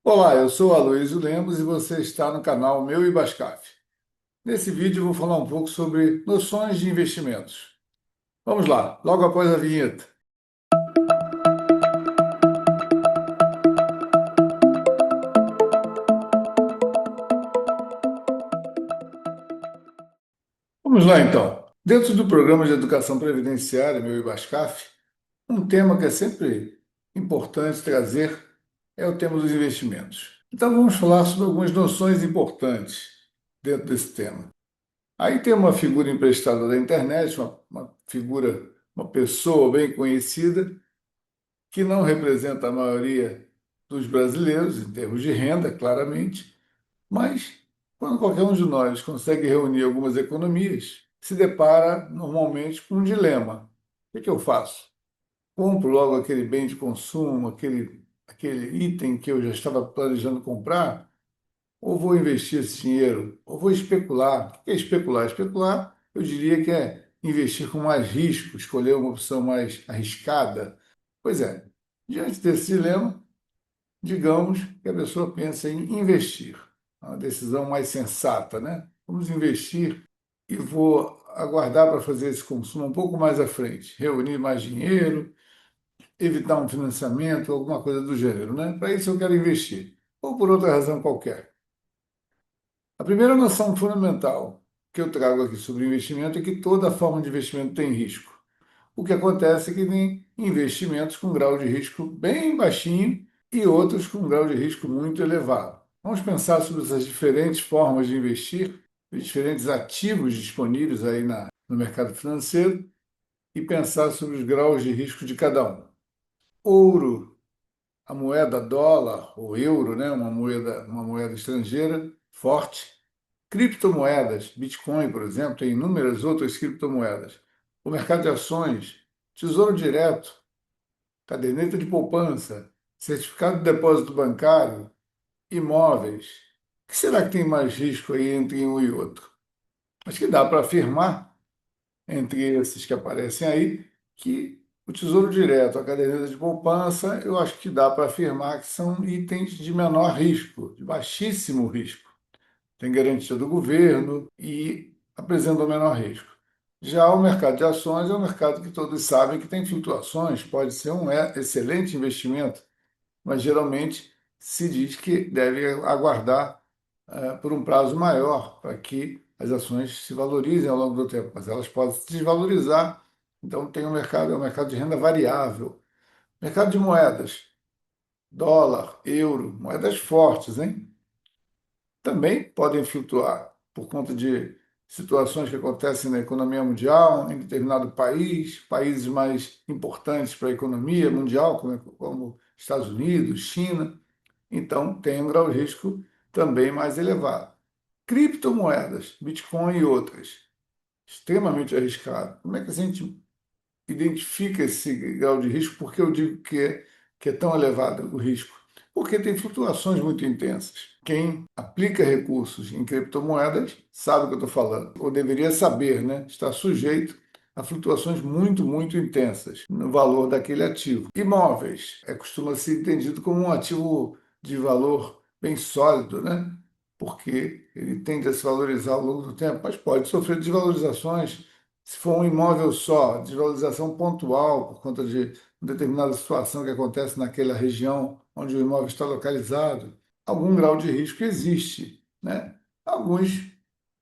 Olá, eu sou Aloysio Lemos e você está no canal Meu Ibascaf. Nesse vídeo eu vou falar um pouco sobre noções de investimentos. Vamos lá, logo após a vinheta. Vamos lá então. Dentro do programa de educação previdenciária Meu Ibascaf, um tema que é sempre importante trazer é o tema dos investimentos. Então vamos falar sobre algumas noções importantes dentro desse tema. Aí tem uma figura emprestada da internet, uma figura, uma pessoa bem conhecida, que não representa a maioria dos brasileiros, em termos de renda, claramente, mas quando qualquer um de nós consegue reunir algumas economias, se depara normalmente com um dilema. O que eu faço? Compro logo aquele bem de consumo, aquele item que eu já estava planejando comprar, ou vou investir esse dinheiro, ou vou especular. O que é especular? Especular, eu diria que é investir com mais risco, escolher uma opção mais arriscada. Pois é, diante desse dilema, digamos que a pessoa pensa em investir. É uma decisão mais sensata, né? Vamos investir e vou aguardar para fazer esse consumo um pouco mais à frente, reunir mais dinheiro, evitar um financiamento, alguma coisa do gênero, né? Para isso eu quero investir, ou por outra razão qualquer. A primeira noção fundamental que eu trago aqui sobre investimento é que toda forma de investimento tem risco. O que acontece é que tem investimentos com grau de risco bem baixinho e outros com grau de risco muito elevado. Vamos pensar sobre essas diferentes formas de investir, os diferentes ativos disponíveis aí no mercado financeiro e pensar sobre os graus de risco de cada um. Ouro, a moeda dólar ou euro, né, uma moeda estrangeira forte. Criptomoedas, Bitcoin, por exemplo, tem inúmeras outras criptomoedas. O mercado de ações, tesouro direto, caderneta de poupança, certificado de depósito bancário, imóveis. O que será que tem mais risco aí entre um e outro? Acho que dá para afirmar, entre esses que aparecem aí, que o tesouro direto, a caderneta de poupança, eu acho que dá para afirmar que são itens de menor risco, de baixíssimo risco. Tem garantia do governo e apresenta o menor risco. Já o mercado de ações é um mercado que todos sabem que tem flutuações, pode ser um excelente investimento, mas geralmente se diz que deve aguardar por um prazo maior para que as ações se valorizem ao longo do tempo, mas elas podem se desvalorizar. Então tem um mercado, é um mercado de renda variável. Mercado de moedas, dólar, euro, moedas fortes, hein? Também podem flutuar por conta de situações que acontecem na economia mundial, em determinado país, países mais importantes para a economia mundial, como Estados Unidos, China. Então, tem um grau de risco também mais elevado. Criptomoedas, Bitcoin e outras, extremamente arriscado. Como é que a gente identifica esse grau de risco? Por que eu digo que é tão elevado o risco? Porque tem flutuações muito intensas. Quem aplica recursos em criptomoedas sabe o que eu estou falando, ou deveria saber, né? Está sujeito a flutuações muito, muito intensas no valor daquele ativo. Imóveis costuma ser entendido como um ativo de valor bem sólido, né? Porque ele tende a se valorizar ao longo do tempo, mas pode sofrer desvalorizações se for um imóvel só, desvalorização pontual por conta de uma determinada situação que acontece naquela região onde o imóvel está localizado, algum grau de risco existe, né? Alguns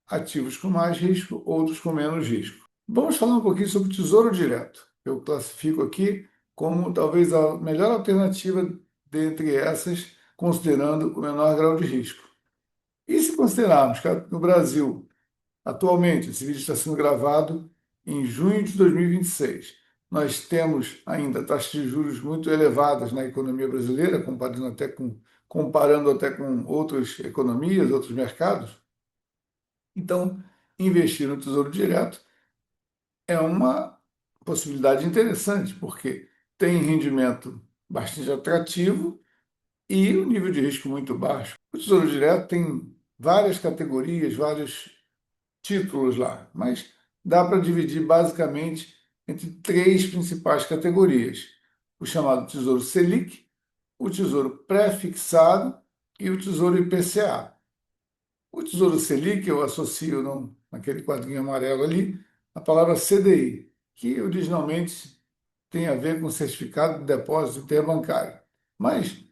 ativos com mais risco, outros com menos risco. Vamos falar um pouquinho sobre o Tesouro Direto. Eu classifico aqui como talvez a melhor alternativa dentre essas, considerando o menor grau de risco. E se considerarmos que no Brasil, atualmente, esse vídeo está sendo gravado em junho de 2026. Nós temos ainda taxas de juros muito elevadas na economia brasileira, comparando até com outras economias, outros mercados. Então, investir no Tesouro Direto é uma possibilidade interessante, porque tem rendimento bastante atrativo e o nível de risco muito baixo. O Tesouro Direto tem várias categorias, vários títulos lá, mas dá para dividir basicamente entre três principais categorias: o chamado Tesouro Selic, o Tesouro Pré-fixado e o Tesouro IPCA. O Tesouro Selic eu associo naquele quadrinho amarelo ali a palavra CDI, que originalmente tem a ver com Certificado de Depósito Interbancário. Mas,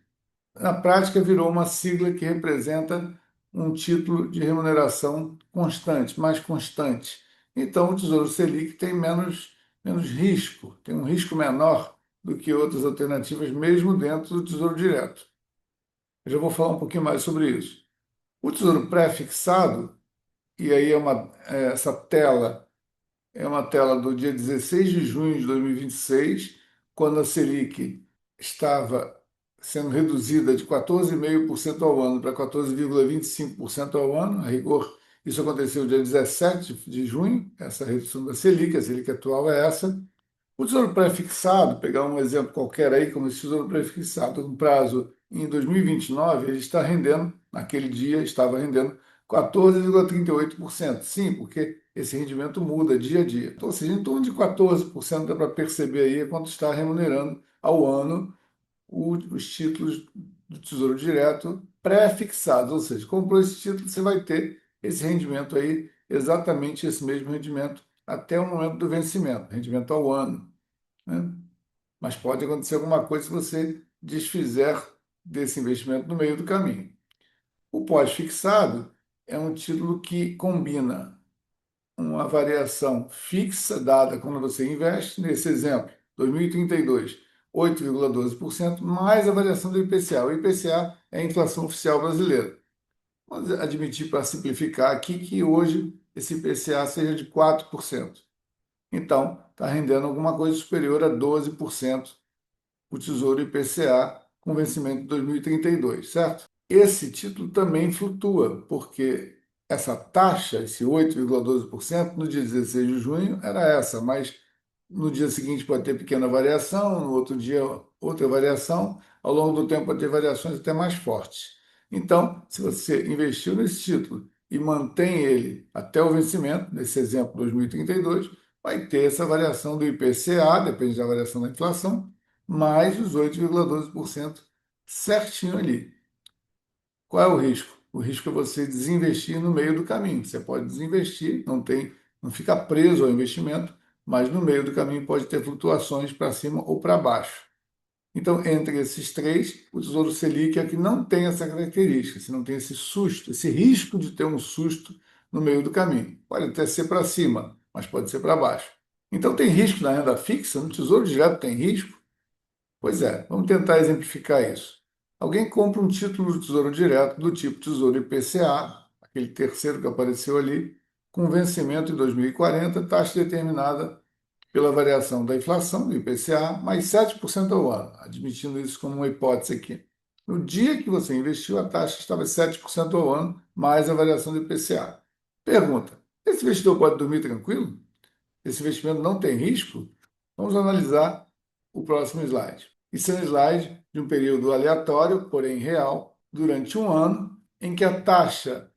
na prática, virou uma sigla que representa um título de remuneração constante, mais constante. Então, o Tesouro Selic tem menos risco, tem um risco menor do que outras alternativas, mesmo dentro do Tesouro Direto. Eu já vou falar um pouquinho mais sobre isso. O Tesouro Pré-fixado, e aí essa tela é uma tela do dia 16 de junho de 2026, quando a Selic estava sendo reduzida de 14,5% ao ano para 14,25% ao ano. A rigor, isso aconteceu dia 17 de junho, essa redução da Selic, a Selic atual é essa. O tesouro pré-fixado, pegar um exemplo qualquer aí, como esse tesouro pré-fixado, no prazo em 2029, ele está rendendo, naquele dia, estava rendendo 14,38%. Sim, porque esse rendimento muda dia a dia. Então, ou seja, em torno de 14% dá para perceber aí quanto está remunerando ao ano os títulos do Tesouro Direto pré-fixados. Ou seja, comprou esse título, você vai ter esse rendimento aí, exatamente esse mesmo rendimento, até o momento do vencimento, rendimento ao ano, né? Mas pode acontecer alguma coisa se você desfizer desse investimento no meio do caminho. O pós-fixado é um título que combina uma variação fixa dada quando você investe, nesse exemplo, 2032, 8,12%, mais a variação do IPCA. O IPCA é a inflação oficial brasileira. Vamos admitir, para simplificar aqui, que hoje esse IPCA seja de 4%. Então, está rendendo alguma coisa superior a 12% o Tesouro IPCA com vencimento em 2032, certo? Esse título também flutua, porque essa taxa, esse 8,12%, no dia 16 de junho era essa, mas no dia seguinte pode ter pequena variação, no outro dia outra variação, ao longo do tempo pode ter variações até mais fortes. Então, se você investiu nesse título e mantém ele até o vencimento, nesse exemplo 2032, vai ter essa variação do IPCA, depende da variação da inflação, mais os 8,12% certinho ali. Qual é o risco? O risco é você desinvestir no meio do caminho. Você pode desinvestir, não fica preso ao investimento, mas no meio do caminho pode ter flutuações para cima ou para baixo. Então, entre esses três, o Tesouro Selic é que não tem essa característica, você não tem esse susto, esse risco de ter um susto no meio do caminho. Pode até ser para cima, mas pode ser para baixo. Então, tem risco na renda fixa, no Tesouro Direto tem risco? Pois é, vamos tentar exemplificar isso. Alguém compra um título do Tesouro Direto do tipo Tesouro IPCA, aquele terceiro que apareceu ali, com vencimento em 2040, taxa determinada pela variação da inflação do IPCA, mais 7% ao ano, admitindo isso como uma hipótese aqui. No dia que você investiu, a taxa estava 7% ao ano, mais a variação do IPCA. Pergunta: esse investidor pode dormir tranquilo? Esse investimento não tem risco? Vamos analisar o próximo slide. Isso é um slide de um período aleatório, porém real, durante um ano, em que a taxa,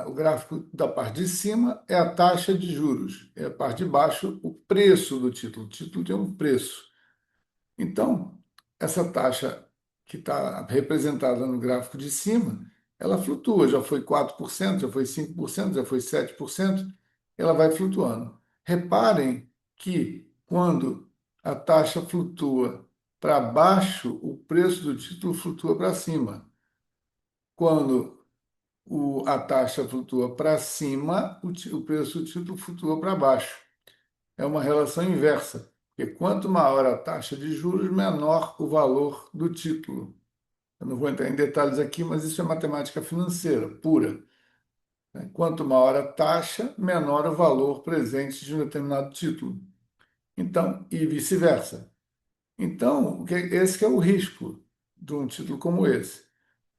o gráfico da parte de cima é a taxa de juros, é a parte de baixo o preço do título. O título tem um preço. Então, essa taxa que está representada no gráfico de cima, ela flutua, já foi 4%, já foi 5%, já foi 7%, ela vai flutuando. Reparem que quando a taxa flutua para baixo, o preço do título flutua para cima. Quando a taxa flutua para cima, o preço do título flutua para baixo. É uma relação inversa, porque quanto maior a taxa de juros, menor o valor do título. Eu não vou entrar em detalhes aqui, mas isso é matemática financeira pura, né? Quanto maior a taxa, menor o valor presente de um determinado título. Então, e vice-versa. Então, esse que é o risco de um título como esse.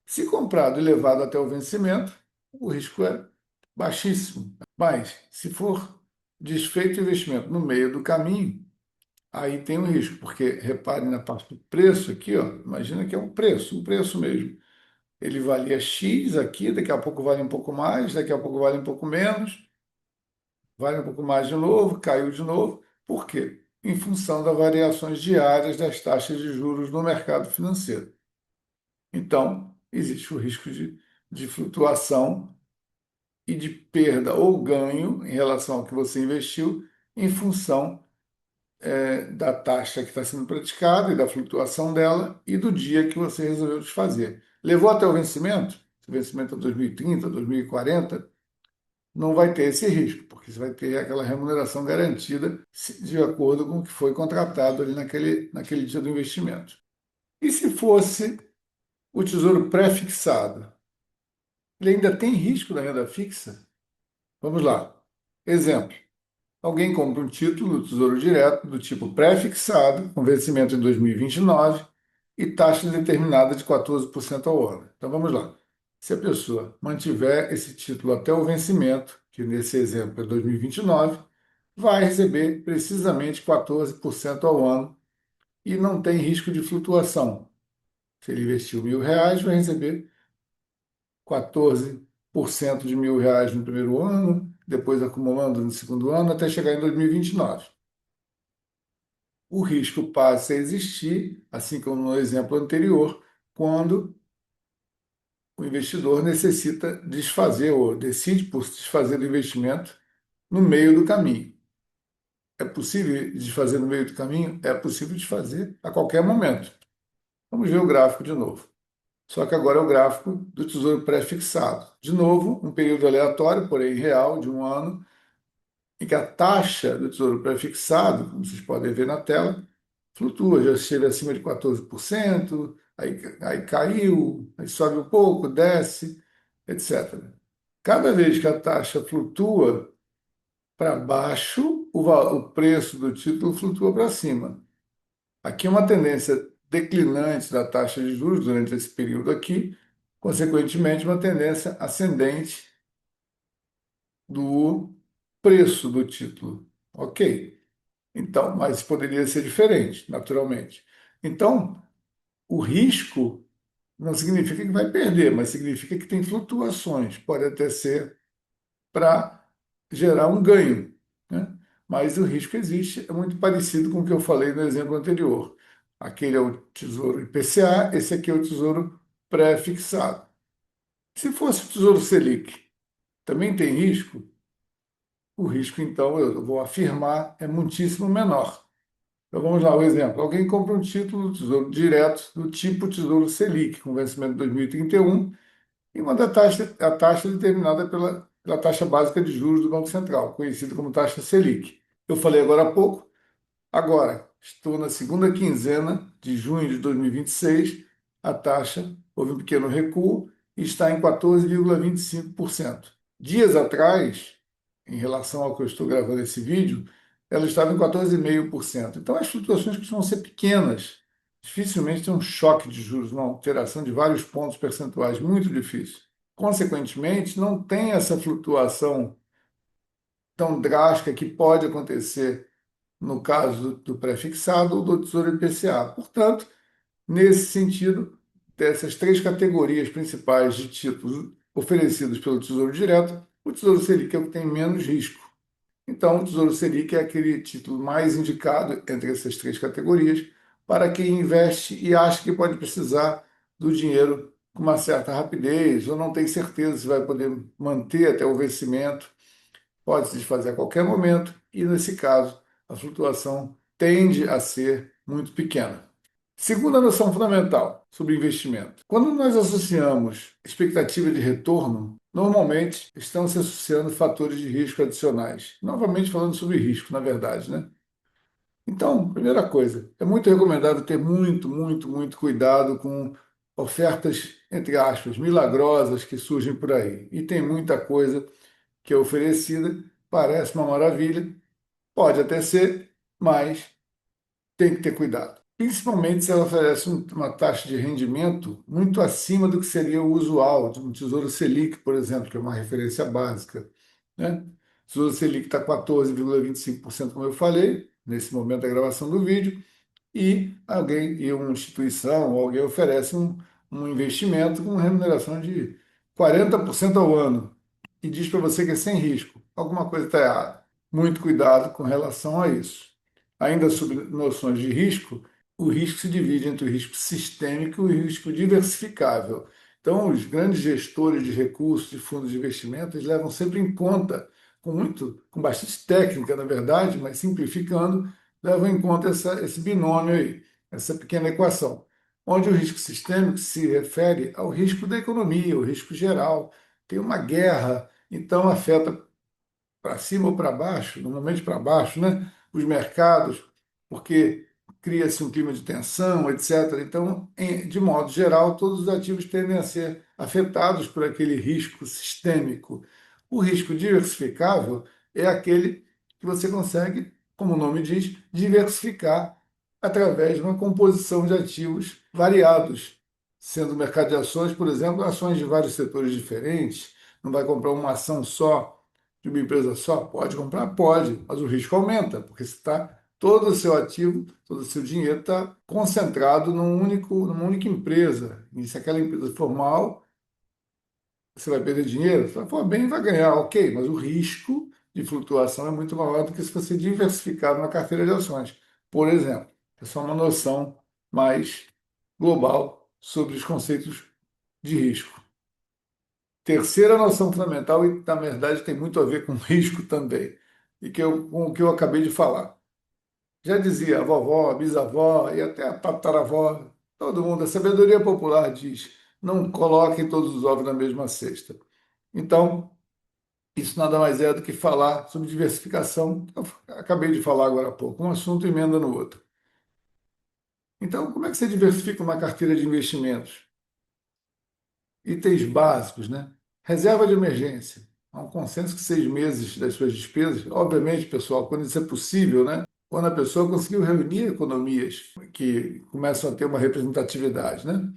Se comprado e levado até o vencimento, o risco é baixíssimo. Mas, se for desfeito o investimento no meio do caminho, aí tem um risco, porque reparem na parte do preço aqui, ó, imagina que é um preço mesmo. Ele valia X aqui, daqui a pouco vale um pouco mais, daqui a pouco vale um pouco menos, vale um pouco mais de novo, caiu de novo. Por quê? Em função das variações diárias das taxas de juros no mercado financeiro. Então, Então, existe o risco de flutuação e de perda ou ganho em relação ao que você investiu em função da taxa que está sendo praticada e da flutuação dela e do dia que você resolveu desfazer. Levou até o vencimento? Se o vencimento é 2030, 2040, não vai ter esse risco, porque você vai ter aquela remuneração garantida de acordo com o que foi contratado ali naquele dia do investimento. E se fosse o tesouro pré-fixado? Ele ainda tem risco da renda fixa? Vamos lá. Exemplo. Alguém compra um título do Tesouro Direto do tipo pré-fixado, com vencimento em 2029 e taxa determinada de 14% ao ano. Então vamos lá. Se a pessoa mantiver esse título até o vencimento, que nesse exemplo é 2029, vai receber precisamente 14% ao ano e não tem risco de flutuação. Se ele investiu R$ 1.000, vai receber 14% de R$ 1.000 no primeiro ano, depois acumulando no segundo ano, até chegar em 2029. O risco passa a existir, assim como no exemplo anterior, quando o investidor necessita desfazer ou decide por se desfazer do investimento no meio do caminho. É possível desfazer no meio do caminho? É possível desfazer a qualquer momento. Vamos ver o gráfico de novo. Só que agora é o gráfico do tesouro pré-fixado. De novo, um período aleatório, porém real, de um ano, em que a taxa do tesouro pré-fixado, como vocês podem ver na tela, flutua, já esteve acima de 14%, aí caiu, aí sobe um pouco, desce, etc. Cada vez que a taxa flutua para baixo, o preço do título flutua para cima. Aqui é uma tendência declinante da taxa de juros durante esse período aqui, consequentemente, uma tendência ascendente do preço do título. Ok. Então, mas poderia ser diferente, naturalmente. Então, o risco não significa que vai perder, mas significa que tem flutuações. Pode até ser para gerar um ganho, né? Mas o risco existe, é muito parecido com o que eu falei no exemplo anterior. Aquele é o tesouro IPCA, esse aqui é o tesouro pré-fixado. Se fosse o tesouro Selic, também tem risco? O risco, então, eu vou afirmar, é muitíssimo menor. Então vamos lá, o exemplo. Alguém compra um título do Tesouro Direto do tipo Tesouro Selic, com vencimento em 2031, e manda a taxa determinada pela taxa básica de juros do Banco Central, conhecida como taxa Selic. Eu falei agora há pouco, agora estou na segunda quinzena de junho de 2026, a taxa houve um pequeno recuo e está em 14,25%. Dias atrás, em relação ao que eu estou gravando esse vídeo, ela estava em 14,5%. Então, as flutuações costumam ser pequenas. Dificilmente tem um choque de juros, uma alteração de vários pontos percentuais, muito difícil. Consequentemente, não tem essa flutuação tão drástica que pode acontecer no caso do pré-fixado ou do Tesouro IPCA. Portanto, nesse sentido, dessas três categorias principais de títulos oferecidos pelo Tesouro Direto, o Tesouro Selic é o que tem menos risco. Então, o Tesouro Selic é aquele título mais indicado entre essas três categorias para quem investe e acha que pode precisar do dinheiro com uma certa rapidez ou não tem certeza se vai poder manter até o vencimento, pode se desfazer a qualquer momento e, nesse caso, a flutuação tende a ser muito pequena. Segunda noção fundamental sobre investimento. Quando nós associamos expectativa de retorno, normalmente estão se associando fatores de risco adicionais. Novamente falando sobre risco, na verdade, né? Então, primeira coisa, é muito recomendável ter muito, muito, muito cuidado com ofertas, entre aspas, milagrosas que surgem por aí. E tem muita coisa que é oferecida, parece uma maravilha, pode até ser, mas tem que ter cuidado. Principalmente se ela oferece uma taxa de rendimento muito acima do que seria o usual, de um Tesouro Selic, por exemplo, que é uma referência básica, né? O Tesouro Selic está 14,25%, como eu falei, nesse momento da gravação do vídeo, e uma instituição ou alguém oferece um investimento com remuneração de 40% ao ano e diz para você que é sem risco. Alguma coisa está errada. Muito cuidado com relação a isso. Ainda sobre noções de risco, o risco se divide entre o risco sistêmico e o risco diversificável. Então, os grandes gestores de recursos e fundos de investimento, eles levam sempre em conta, com bastante técnica, na verdade, mas simplificando, levam em conta esse binômio aí, essa pequena equação, onde o risco sistêmico se refere ao risco da economia, o risco geral. Tem uma guerra, então afeta para cima ou para baixo, normalmente para baixo, né? Os mercados, porque cria-se um clima de tensão, etc. Então, de modo geral, todos os ativos tendem a ser afetados por aquele risco sistêmico. O risco diversificável é aquele que você consegue, como o nome diz, diversificar através de uma composição de ativos variados, sendo o mercado de ações, por exemplo, ações de vários setores diferentes. Não vai comprar uma ação só de uma empresa só? Pode comprar? Pode, mas o risco aumenta, porque você está todo o seu ativo, todo o seu dinheiro está concentrado numa única empresa. E se aquela empresa for mal, você vai perder dinheiro? Se ela for bem, vai ganhar, ok, mas o risco de flutuação é muito maior do que se você diversificar uma carteira de ações. Por exemplo, é só uma noção mais global sobre os conceitos de risco. Terceira noção fundamental, e na verdade tem muito a ver com risco também, e com o que eu acabei de falar. Já dizia a vovó, a bisavó e até a tataravó, todo mundo, a sabedoria popular diz: não coloquem todos os ovos na mesma cesta. Então, isso nada mais é do que falar sobre diversificação. Eu acabei de falar agora há pouco, um assunto emenda no outro. Então, como é que você diversifica uma carteira de investimentos? Itens básicos, né? Reserva de emergência. Há um consenso que 6 meses das suas despesas, obviamente, pessoal, quando isso é possível, né? Quando a pessoa conseguiu reunir economias que começam a ter uma representatividade, né?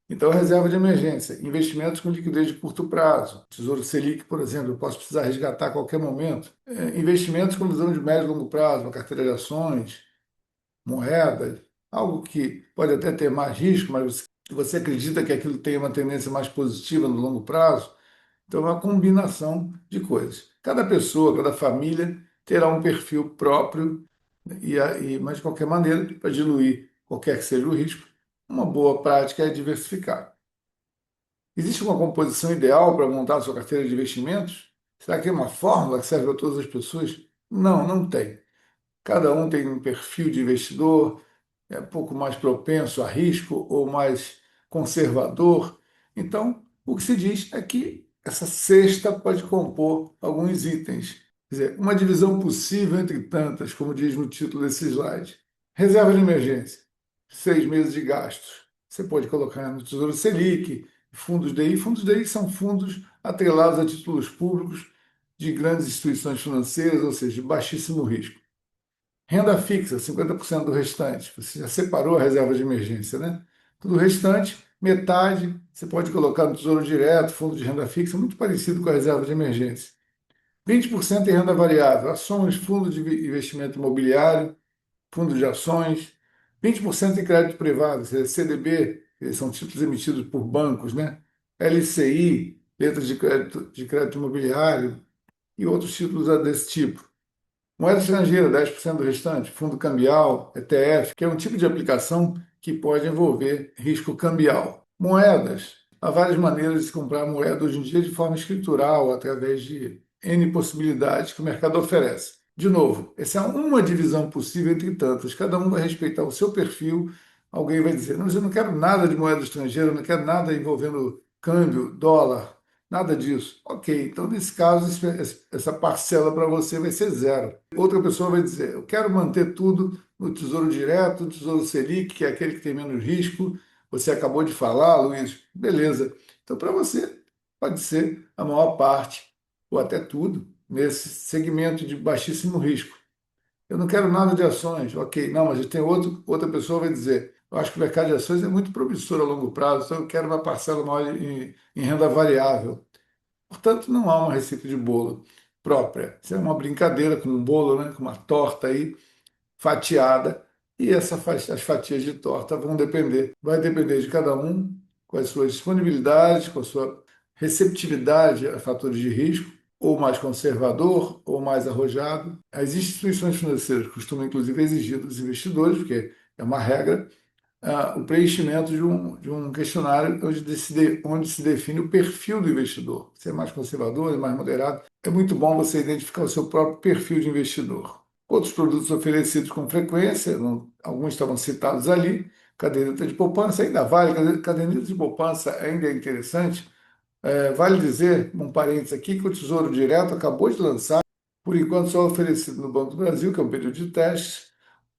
Então, reserva de emergência, investimentos com liquidez de curto prazo, Tesouro Selic, por exemplo, eu posso precisar resgatar a qualquer momento. Investimentos com visão de médio e longo prazo, uma carteira de ações, moedas, algo que pode até ter mais risco, mas você acredita que aquilo tem uma tendência mais positiva no longo prazo. Então, é uma combinação de coisas. Cada pessoa, cada família terá um perfil próprio, mas de qualquer maneira, para diluir qualquer que seja o risco, uma boa prática é diversificar. Existe uma composição ideal para montar a sua carteira de investimentos? Será que tem uma fórmula que serve a todas as pessoas? Não, não tem. Cada um tem um perfil de investidor, é um pouco mais propenso a risco ou mais conservador. Então, o que se diz é que essa cesta pode compor alguns itens. Quer dizer, uma divisão possível entre tantas, como diz no título desse slide. Reserva de emergência, 6 meses de gastos. Você pode colocar no Tesouro Selic, fundos DI. Fundos DI são fundos atrelados a títulos públicos de grandes instituições financeiras, ou seja, de baixíssimo risco. Renda fixa, 50% do restante. Você já separou a reserva de emergência, né? Tudo o restante, metade, você pode colocar no Tesouro Direto, fundo de renda fixa, muito parecido com a reserva de emergência. 20% em renda variável, ações, fundo de investimento imobiliário, fundo de ações. 20% em crédito privado, ou seja, CDB, que são títulos emitidos por bancos, né? LCI, letras de crédito imobiliário e outros títulos desse tipo. Moeda estrangeira, 10% do restante, fundo cambial, ETF, que é um tipo de aplicação que pode envolver risco cambial. Moedas. Há várias maneiras de se comprar moeda hoje em dia de forma escritural, através de N possibilidades que o mercado oferece. De novo, essa é uma divisão possível entre tantas. Cada um vai respeitar o seu perfil. Alguém vai dizer: não, eu não quero nada de moeda estrangeira, eu não quero nada envolvendo câmbio, dólar, nada disso. Ok, então nesse caso, essa parcela para você vai ser zero. Outra pessoa vai dizer: eu quero manter tudo no Tesouro Direto, no Tesouro Selic, que é aquele que tem menos risco. Você acabou de falar, Luiz. Beleza. Então, para você, pode ser a maior parte, ou até tudo, nesse segmento de baixíssimo risco. Eu não quero nada de ações. Ok, não, mas tem outra pessoa vai dizer: eu acho que o mercado de ações é muito promissor a longo prazo, então eu quero uma parcela maior em renda variável. Portanto, não há uma receita de bolo própria. Isso é uma brincadeira com um bolo, né, com uma torta aí fatiada, e as fatias de torta vai depender de cada um, com as suas disponibilidades, com a sua receptividade a fatores de risco, ou mais conservador, ou mais arrojado. As instituições financeiras costumam, inclusive, exigir dos investidores, porque é uma regra, o preenchimento de um questionário onde se define o perfil do investidor. Se é mais conservador, é mais moderado. É muito bom você identificar o seu próprio perfil de investidor. Outros produtos oferecidos com frequência, alguns estavam citados ali, caderneta de poupança ainda vale, caderneta de poupança ainda é interessante. Vale dizer, um parênteses aqui, que o Tesouro Direto acabou de lançar, por enquanto só oferecido no Banco do Brasil, que é um período de teste,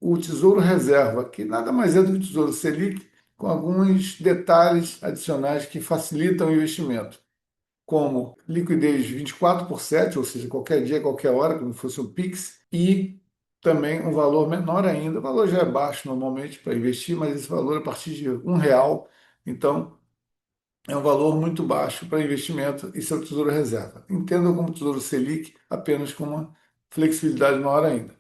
o Tesouro Reserva, que nada mais é do que o Tesouro Selic, com alguns detalhes adicionais que facilitam o investimento, como liquidez 24/7, ou seja, qualquer dia, qualquer hora, como se fosse um Pix, e também um valor menor ainda. O valor já é baixo normalmente para investir, mas esse valor é a partir de R$ 1. Então, é um valor muito baixo para investimento e seu Tesouro Reserva. Entendam como Tesouro Selic apenas com uma flexibilidade maior ainda.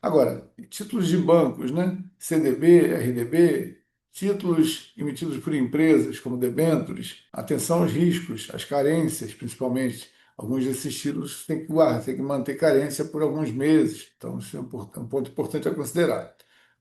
Agora, títulos de bancos, né? CDB, RDB, títulos emitidos por empresas como debêntures, atenção aos riscos, às carências, principalmente. Alguns desses títulos têm que guardar, têm que manter carência por alguns meses. Então, isso é um ponto importante a considerar.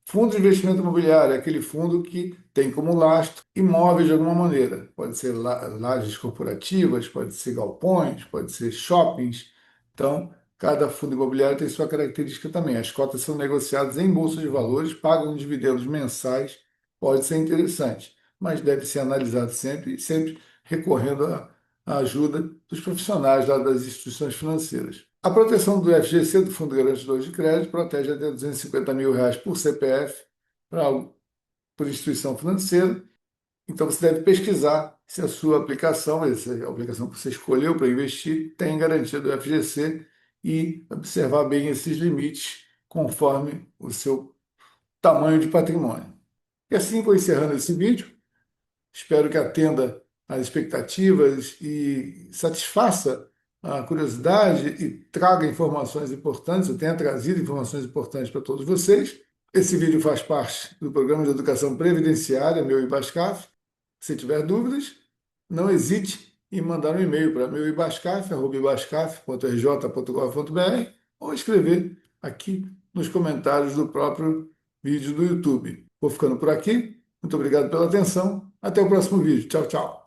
Fundo de investimento imobiliário é aquele fundo que tem como lastro imóveis de alguma maneira. Pode ser lajes corporativas, pode ser galpões, pode ser shoppings. Então, cada fundo imobiliário tem sua característica também. As cotas são negociadas em bolsa de valores, pagam dividendos mensais, pode ser interessante, mas deve ser analisado sempre, sempre recorrendo à ajuda dos profissionais das instituições financeiras. A proteção do FGC, do Fundo Garantidor de Crédito, protege até R$ 250 mil por CPF, por instituição financeira. Então você deve pesquisar se a sua aplicação, essa é a aplicação que você escolheu para investir, tem garantia do FGC e observar bem esses limites conforme o seu tamanho de patrimônio. E assim vou encerrando esse vídeo. Espero que atenda às expectativas e satisfaça a curiosidade e traga informações importantes. Eu tenho trazido informações importantes para todos vocês. Esse vídeo faz parte do programa de educação previdenciária, meu IBASCAF. Se tiver dúvidas, não hesite em mandar um e-mail para meuibascaf@ibascaf.rj.gov.br ou escrever aqui nos comentários do próprio vídeo do YouTube. Vou ficando por aqui. Muito obrigado pela atenção. Até o próximo vídeo. Tchau, tchau.